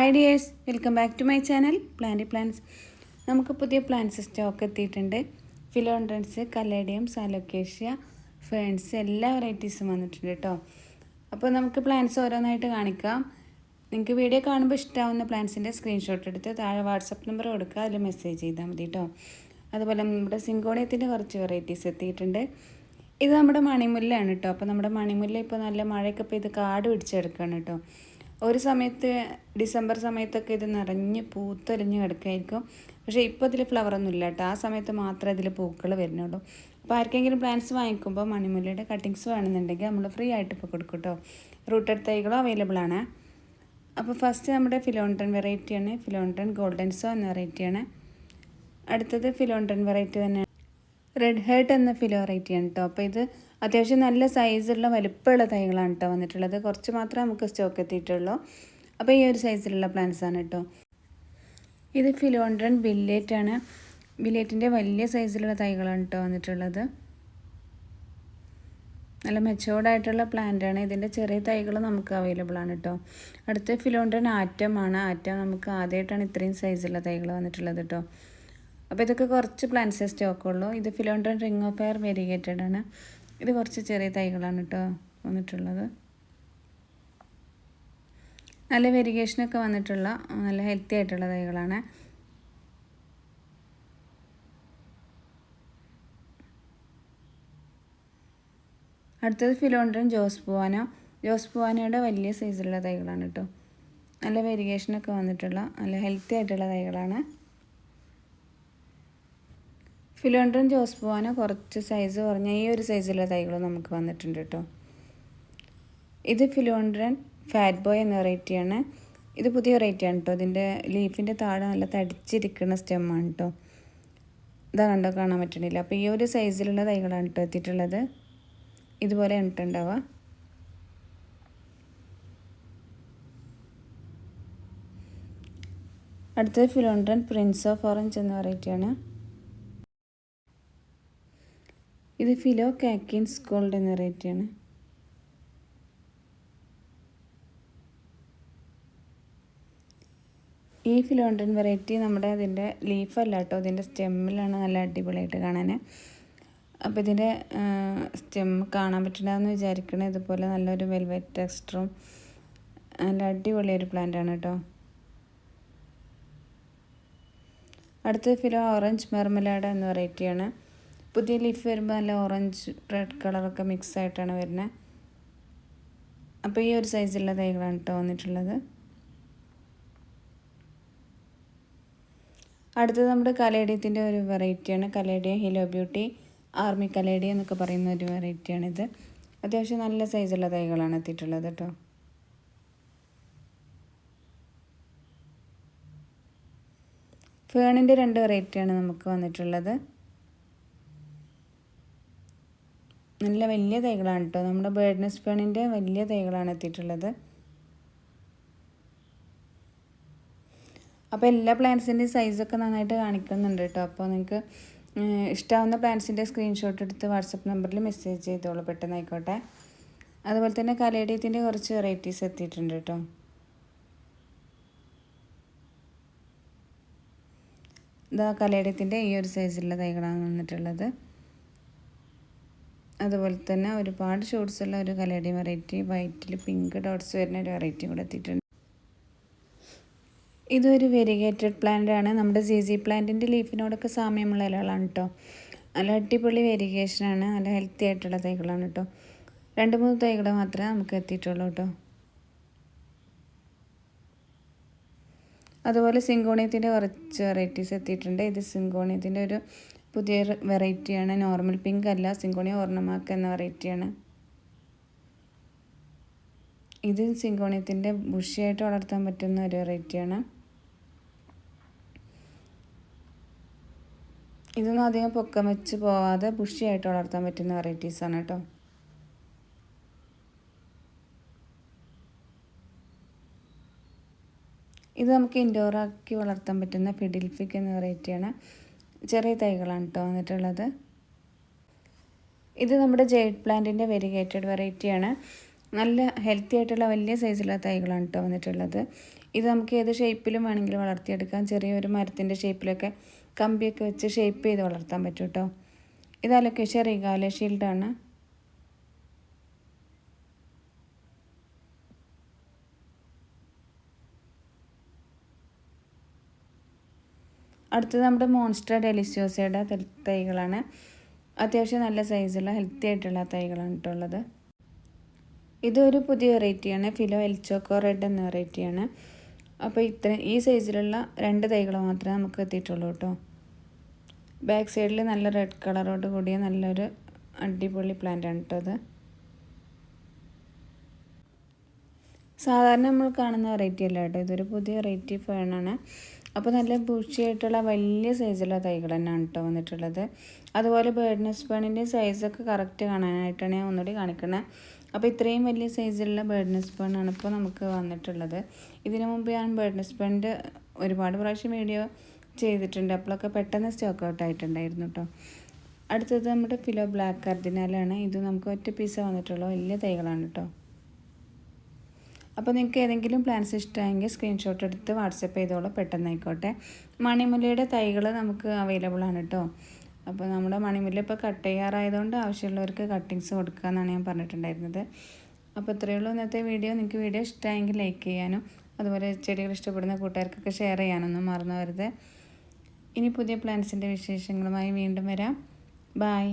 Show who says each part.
Speaker 1: Hi dears, welcome back to my channel planty plants. നമുക്ക് പുതിയ plants stock എത്തിയിട്ടുണ്ട്. ഫിലോഡൻഡ്രൻസ്, caladium, സാലോക്കേഷ്യ, ferns എല്ലാ വെറൈറ്റീസും വന്നിട്ടുണ്ട് കേട്ടോ. അപ്പോൾ നമുക്ക് പ്ലാന്റ്സ് ഓരോന്നായിട്ട് കാണിക്കാം. നിങ്ങൾക്ക് വീഡിയോ കാണുമ്പോൾ ഇഷ്ടമാവുന്ന പ്ലാന്റ്സിൻ്റെ സ്ക്രീൻഷോട്ട് എടുത്ത് താഴെ വാട്സപ്പ് നമ്പർ കൊടുക്കുക, അതിൽ മെസ്സേജ് ചെയ്താൽ മതി കേട്ടോ. അതുപോലെ നമ്മുടെ സിങ്കോണിയത്തിൻ്റെ കുറച്ച് വെറൈറ്റീസ് എത്തിയിട്ടുണ്ട്. ഇത് നമ്മുടെ മണിമുല്ലയാണ് കേട്ടോ. അപ്പോൾ നമ്മുടെ മണിമുല്ല ഇപ്പോൾ നല്ല മഴയൊക്കെ പെയ്ത് കാട് പിടിച്ചെടുക്കുകയാണ് കേട്ടോ. ഒരു സമയത്ത് ഡിസംബർ സമയത്തൊക്കെ ഇത് നിറഞ്ഞ് പൂത്തൊലിഞ്ഞ് കിടക്കുമായിരിക്കും. പക്ഷേ ഇപ്പോൾ ഇതിൽ ഫ്ലവറൊന്നും ഇല്ല കേട്ടോ. ആ സമയത്ത് മാത്രമേ ഇതിൽ പൂക്കൾ വരുന്നുള്ളൂ. അപ്പോൾ ആർക്കെങ്കിലും പ്ലാന്റ്സ് വാങ്ങിക്കുമ്പോൾ മണിമുല്ലയുടെ കട്ടിങ്സ് വേണമെന്നുണ്ടെങ്കിൽ നമ്മൾ ഫ്രീ ആയിട്ട് ഇപ്പോൾ കൊടുക്കും കേട്ടോ. റൂട്ടഡ് തൈകളും അവൈലബിൾ ആണ്. അപ്പോൾ ഫസ്റ്റ് നമ്മുടെ ഫിലോഡൻഡ്രൻ വെറൈറ്റിയാണ്. ഫിലോഡൻഡ്രൻ ഗോൾഡൻസോ എന്ന വെറൈറ്റിയാണ്. അടുത്തത് ഫിലോഡൻഡ്രൻ വെറൈറ്റി തന്നെയാണ്. റെഡ് ഹേർട്ട് എന്ന ഫിലോ വെറൈറ്റിയാണ് കേട്ടോ. അപ്പോൾ ഇത് അത്യാവശ്യം നല്ല സൈസുള്ള വലിപ്പമുള്ള തൈകളാണ് കേട്ടോ വന്നിട്ടുള്ളത്. കുറച്ച് മാത്രമേ നമുക്ക് സ്റ്റോക്ക് എത്തിയിട്ടുള്ളൂ. അപ്പോൾ ഈ ഒരു സൈസിലുള്ള പ്ലാന്റ്സ് ആണ് കേട്ടോ. ഇത് ഫിലോഡൻഡ്രൻ ബില്ലേറ്റ് ആണ്. ബില്ലേറ്റിൻ്റെ വലിയ സൈസിലുള്ള തൈകളാണ് കേട്ടോ വന്നിട്ടുള്ളത്. നല്ല മെച്ചോർഡായിട്ടുള്ള പ്ലാന്റാണ്. ഇതിൻ്റെ ചെറിയ തൈകൾ നമുക്ക് അവൈലബിൾ ആണ് കേട്ടോ. അടുത്ത ഫിലോഡൻഡ്രൻ ആറ്റം ആണ്. ആറ്റം നമുക്ക് ആദ്യമായിട്ടാണ് ഇത്രയും സൈസുള്ള തൈകൾ വന്നിട്ടുള്ളത് കേട്ടോ. അപ്പോൾ ഇതൊക്കെ കുറച്ച് പ്ലാന്റ്സേ സ്റ്റോക്കുള്ളൂ. ഇത് philodendron ring of air variegated ആണ്. ഇത് കുറച്ച് ചെറിയ തൈകളാണ് കേട്ടോ വന്നിട്ടുള്ളത്. നല്ല വെരിഗേഷനൊക്കെ വന്നിട്ടുള്ള നല്ല ഹെൽത്തി ആയിട്ടുള്ള തൈകളാണ്. അടുത്തത് ഫിലോഡൻഡ്രൻ ജോസ്പുവാനോ. ജോസ്പുവാനോയുടെ വലിയ സൈസിലുള്ള തൈകളാണ് കേട്ടോ. നല്ല വെരിഗേഷനൊക്കെ വന്നിട്ടുള്ള നല്ല ഹെൽത്തി ആയിട്ടുള്ള തൈകളാണ്. ഫിലോഡൻഡ്രൻ ജോസ്പുവാനോ കുറച്ച് സൈസ് കുറഞ്ഞ ഈ ഒരു സൈസിലുള്ള തൈകൾ നമുക്ക് വന്നിട്ടുണ്ട് കേട്ടോ. ഇത് ഫിലോഡൻഡ്രൻ ഫാറ്റ് ബോയ് എന്ന വെറൈറ്റിയാണ്. ഇത് പുതിയ വെറൈറ്റിയാണ് കേട്ടോ. ഇതിൻ്റെ ലീഫിൻ്റെ താഴെ നല്ല തടിച്ചിരിക്കുന്ന സ്റ്റെമ്മാണ് കേട്ടോ. ഇതാ കണ്ടോ, കാണാൻ പറ്റണില്ല. അപ്പോൾ ഈ ഒരു സൈസിലുള്ള തൈകളാണ് കേട്ടോ എത്തിയിട്ടുള്ളത്. ഇതുപോലെ ഇട്ടുണ്ടാവുക. അടുത്തത് ഫിലോഡൻഡ്രൻ പ്രിൻസ് ഓഫ് ഓറഞ്ച് എന്ന വെറൈറ്റിയാണ്. ഇത് ഫിലോ കാക്കിൻസ് ഗോൾഡ് എന്ന വെറൈറ്റിയാണ്. ഈ ഫിലോഡൻഡ്രൻ വെറൈറ്റി നമ്മുടെ ഇതിൻ്റെ ലീഫല്ല കേട്ടോ, ഇതിൻ്റെ സ്റ്റെമ്മിലാണ് നല്ല അടിപൊളിയായിട്ട് കാണാൻ. അപ്പോൾ ഇതിൻ്റെ സ്റ്റെം കാണാൻ പറ്റുന്നതെന്ന് വിചാരിക്കണേ. ഇതുപോലെ നല്ലൊരു വെൽവെറ്റ് ടെക്സ്ചറും നല്ല അടിപൊളിയൊരു പ്ലാന്റാണ് കേട്ടോ. അടുത്തത് ഫിലോ ഓറഞ്ച് മെർമലാഡ എന്ന വെറൈറ്റിയാണ്. പുതിയ ലീഫ് വരുമ്പോൾ നല്ല ഓറഞ്ച് റെഡ് കളറൊക്കെ മിക്സ് ആയിട്ടാണ് വരുന്നത്. അപ്പോൾ ഈ ഒരു സൈസിലുള്ള തൈകളാണ് കേട്ടോ വന്നിട്ടുള്ളത്. അടുത്തത് നമ്മുടെ കലേഡിയത്തിൻ്റെ ഒരു വെറൈറ്റിയാണ്. കലേഡിയം ഹിലോ ബ്യൂട്ടി, ആർമി കലേഡിയം എന്നൊക്കെ പറയുന്ന ഒരു വെറൈറ്റിയാണിത്. അത്യാവശ്യം നല്ല സൈസുള്ള തൈകളാണ് എത്തിയിട്ടുള്ളത് കേട്ടോ. ഫേണിൻ്റെ 2 വെറൈറ്റിയാണ് നമുക്ക് വന്നിട്ടുള്ളത്. നല്ല വലിയ തൈകളാണ് കേട്ടോ. നമ്മുടെ ബേർഡ് നെസ്റ്റ് ഫേണിൻ്റെ വലിയ തൈകളാണ് എത്തിയിട്ടുള്ളത്. അപ്പോൾ എല്ലാ പ്ലാന്റ്സിൻ്റെയും സൈസൊക്കെ നന്നായിട്ട് കാണിക്കുന്നുണ്ട് കേട്ടോ. അപ്പോൾ നിങ്ങൾക്ക് ഇഷ്ടമാവുന്ന പ്ലാന്റ്സിൻ്റെ സ്ക്രീൻഷോട്ട് എടുത്ത് വാട്സപ്പ് നമ്പറിൽ മെസ്സേജ് ചെയ്തോളൂ, പെട്ടെന്ന് ആയിക്കോട്ടെ. അതുപോലെ തന്നെ കലേഡിയത്തിൻ്റെ കുറച്ച് വെറൈറ്റീസ് എത്തിയിട്ടുണ്ട് കേട്ടോ. ഇതാ കലേഡിയത്തിൻ്റെ ഈ ഒരു സൈസിലുള്ള തൈകളാണ് വന്നിട്ടുള്ളത്. അതുപോലെ തന്നെ ഒരുപാട് ഷോട്ട്സുള്ള ഒരു കലേഡിയം വെറൈറ്റി, വൈറ്റിൽ പിങ്ക് ഡോട്ട്സ് വരുന്ന ഒരു വെറൈറ്റി കൂടെ എത്തിയിട്ടുണ്ട്. ഇതൊരു വെരിഗേറ്റഡ് പ്ലാന്റ് ആണ്. നമ്മുടെ സി പ്ലാന്റിൻ്റെ ലീഫിനോടൊക്കെ സാമ്യമുള്ള ഇലകളാണ് കേട്ടോ. നല്ല അടിപൊളി വെരിഗേഷനാണ്. നല്ല ഹെൽത്തി ആയിട്ടുള്ള തൈകളാണ് കേട്ടോ. 2-3 തൈകൾ മാത്രമേ നമുക്ക് എത്തിയിട്ടുള്ളൂ കേട്ടോ. അതുപോലെ സിങ്കോണിയത്തിൻ്റെ കുറച്ച് വെറൈറ്റീസ് എത്തിയിട്ടുണ്ട്. ഇത് സിങ്കോണിയത്തിൻ്റെ ഒരു പുതിയ വെറൈറ്റിയാണ്. നോർമൽ പിങ്ക് അല്ല, സിങ്കോണിയ ഓർണമാക്ക് എന്ന വെറൈറ്റിയാണ്. ഇത് സിങ്കോണിയത്തിൻ്റെ ബുഷിയായിട്ട് വളർത്താൻ പറ്റുന്ന ഒരു വെറൈറ്റിയാണ്. ഇതൊന്നും അധികം പൊക്കം വെച്ച് പോവാതെ ബുഷിയായിട്ട് വളർത്താൻ പറ്റുന്ന വെറൈറ്റീസാണ് കേട്ടോ. ഇത് നമുക്ക് ഇൻഡോറാക്കി വളർത്താൻ പറ്റുന്ന ഫിഡിൽഫിക് എന്ന വെറൈറ്റിയാണ്. ചെറിയ തൈകളാണ് കേട്ടോ വന്നിട്ടുള്ളത്. ഇത് നമ്മുടെ ജെയ്ഡ് പ്ലാന്റിൻ്റെ വെരിഗേറ്റഡ് വെറൈറ്റിയാണ്. നല്ല ഹെൽത്തി ആയിട്ടുള്ള വലിയ സൈസുള്ള തൈകളാണ് കേട്ടോ വന്നിട്ടുള്ളത്. ഇത് നമുക്ക് ഏത് ഷേപ്പിലും വേണമെങ്കിൽ വളർത്തിയെടുക്കാം. ചെറിയൊരു മരത്തിൻ്റെ ഷേപ്പിലൊക്കെ കമ്പിയൊക്കെ വെച്ച് ഷേപ്പ് ചെയ്ത് വളർത്താൻ പറ്റും കേട്ടോ. ഇത് അലോക്കേഷ്യ റിഗാല ഷീൽഡാണ്. അടുത്തത് നമ്മുടെ മോൺസ്റ്റർ ഡെലിഷ്യോസയുടെ തൈകളാണ്. അത്യാവശ്യം നല്ല സൈസുള്ള ഹെൽത്തി ആയിട്ടുള്ള തൈകളാണ് കേട്ടോ ഉള്ളത്. ഇതൊരു പുതിയ വെറൈറ്റിയാണ്, ഫിലോ എൽ ചോക്കോ റെഡ് എന്ന വെറൈറ്റിയാണ്. അപ്പോൾ ഈ സൈസിലുള്ള 2 തൈകൾ മാത്രമേ നമുക്ക് എത്തിയിട്ടുള്ളൂ കേട്ടോ. ബാക്ക് സൈഡിൽ നല്ല റെഡ് കളറോട് കൂടിയ നല്ലൊരു അടിപൊളി പ്ലാന്റാണ് കേട്ടോ അത്. സാധാരണ നമ്മൾ കാണുന്ന വെറൈറ്റി അല്ല കേട്ടോ, ഇതൊരു പുതിയ വെറൈറ്റി ഫേണാണ്. അപ്പോൾ നല്ല ബുഷിയായിട്ടുള്ള വലിയ സൈസുള്ള തൈകൾ തന്നെയാണ് കേട്ടോ വന്നിട്ടുള്ളത്. അതുപോലെ ബേർഡ് നെസ്റ്റ് ഫേണിൻ്റെ സൈസൊക്കെ കറക്റ്റ് കാണാനായിട്ടാണ് ഞാൻ ഒന്നുകൂടി കാണിക്കുന്നത്. അപ്പോൾ ഇത്രയും വലിയ സൈസിലുള്ള ബേർഡ് നെസ്റ്റ് ഫേണാണ് ഇപ്പോൾ നമുക്ക് വന്നിട്ടുള്ളത്. ഇതിനു മുമ്പ് ഞാൻ ബേർഡ് നെസ്റ്റ് ഫേണിൻ്റെ ഒരുപാട് പ്രാവശ്യം വീഡിയോ ചെയ്തിട്ടുണ്ട്. അപ്പോഴൊക്കെ പെട്ടെന്ന് സ്റ്റോക്ക് ഔട്ട് ആയിട്ടുണ്ടായിരുന്നു കേട്ടോ. അടുത്തത് നമ്മുടെ ഫിലോ ബ്ലാക്ക് കർദിനാലാണ്. ഇത് നമുക്ക് ഒറ്റ പീസ് വന്നിട്ടുള്ള വലിയ തൈകളാണ് കേട്ടോ. അപ്പോൾ നിങ്ങൾക്ക് ഏതെങ്കിലും പ്ലാൻസ് ഇഷ്ടമായെങ്കിൽ സ്ക്രീൻഷോട്ട് എടുത്ത് വാട്സപ്പ് ചെയ്തോളൂ, പെട്ടെന്നായിക്കോട്ടെ. മണിമുല്ലയുടെ തൈകൾ നമുക്ക് അവൈലബിൾ ആണ് കേട്ടോ. അപ്പോൾ നമ്മുടെ മണിമുല്ല ഇപ്പോൾ കട്ട് ചെയ്യാറായതുകൊണ്ട് ആവശ്യമുള്ളവർക്ക് കട്ടിങ്സ് കൊടുക്കുക എന്നാണ് ഞാൻ പറഞ്ഞിട്ടുണ്ടായിരുന്നത്. അപ്പോൾ ഇത്രയേ ഉള്ളൂ ഇന്നത്തെ വീഡിയോ. നിങ്ങൾക്ക് വീഡിയോ ഇഷ്ടമായെങ്കിൽ ലൈക്ക് ചെയ്യാനും അതുപോലെ ചെടികൾ ഇഷ്ടപ്പെടുന്ന കൂട്ടുകാർക്കൊക്കെ ഷെയർ ചെയ്യാനൊന്നും മറന്നു വരുത്. ഇനി പുതിയ പ്ലാൻസിൻ്റെ വിശേഷങ്ങളുമായി വീണ്ടും വരാം. ബായ്.